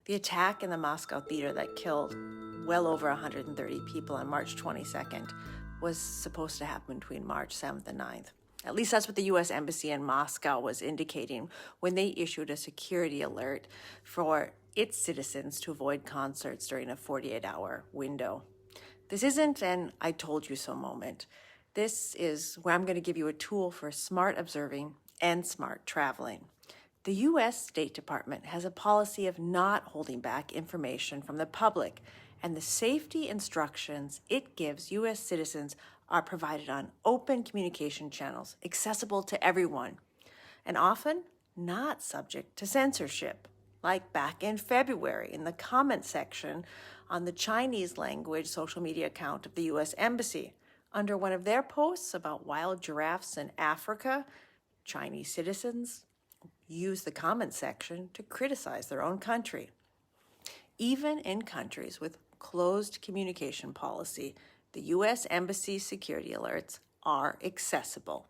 The attack in the Moscow theater that killed well over 130 people on March 22nd was supposed to happen between March 7th and 9th. At least that's what the U.S. Embassy in Moscow was indicating when they issued a security alert for its citizens to avoid concerts during a 48-hour window. This isn't an I told you so moment. This is where I'm going to give you a tool for smart observing and smart traveling. The U.S. State Department has a policy of not holding back information from the public, and the safety instructions it gives U.S. citizens are provided on open communication channels, accessible to everyone, and often not subject to censorship, like back in February in the comment section on the Chinese language social media account of the U.S. Embassy. Under one of their posts about wild giraffes in Africa, Chinese citizens use the comment section to criticize their own country. Even in countries with closed communication policy, the U.S. Embassy security alerts are accessible.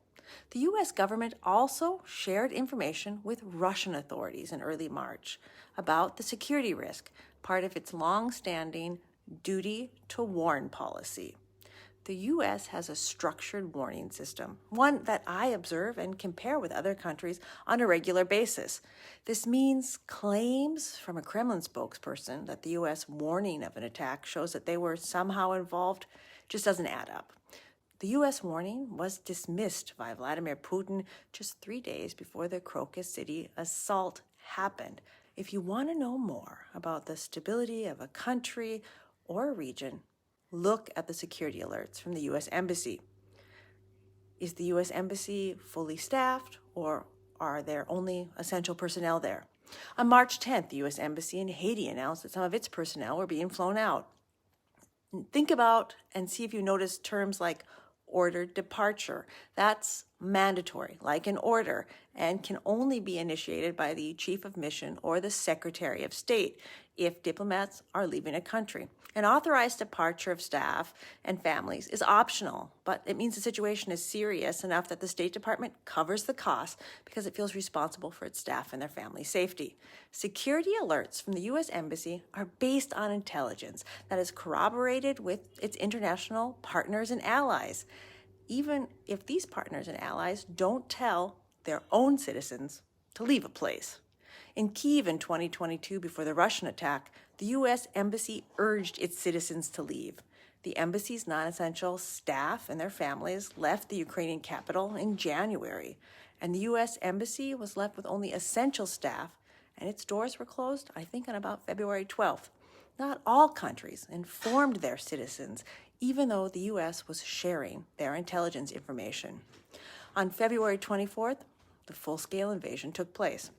The U.S. government also shared information with Russian authorities in early March about the security risk, part of its long-standing duty to warn policy. The U.S. has a structured warning system, one that I observe and compare with other countries on a regular basis. This means claims from a Kremlin spokesperson that the U.S. warning of an attack shows that they were somehow involved just doesn't add up. The U.S. warning was dismissed by Vladimir Putin just 3 days before the Crocus City assault happened. If you want to know more about the stability of a country or a region, look at the security alerts from the U.S. Embassy. Is the U.S. Embassy fully staffed, or are there only essential personnel there? On March 10th, the U.S. Embassy in Haiti announced that some of its personnel were being flown out. Think about and see if you notice terms like ordered departure. That's mandatory, like an order, and can only be initiated by the Chief of Mission or the Secretary of State if diplomats are leaving a country. An authorized departure of staff and families is optional, but it means the situation is serious enough that the State Department covers the cost because it feels responsible for its staff and their family safety. Security alerts from the U.S. Embassy are based on intelligence that is corroborated with its international partners and allies, even if these partners and allies don't tell their own citizens to leave a place. In Kyiv in 2022, before the Russian attack, the U.S. Embassy urged its citizens to leave. The embassy's non-essential staff and their families left the Ukrainian capital in January, and the U.S. Embassy was left with only essential staff, and its doors were closed, I think, on about February 12th. Not all countries informed their citizens, even though the U.S. was sharing their intelligence information. On February 24th, the full-scale invasion took place.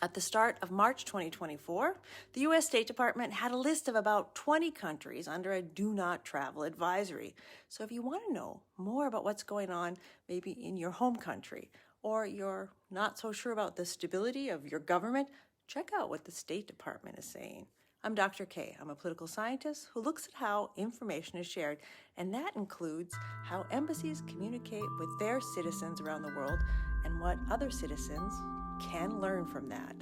At the start of March 2024, the U.S. State Department had a list of about 20 countries under a do not travel advisory. So if you want to know more about what's going on maybe in your home country, or you're not so sure about the stability of your government, check out what the State Department is saying. I'm Dr. K. I'm a political scientist who looks at how information is shared, and that includes how embassies communicate with their citizens around the world and what other citizens can learn from that.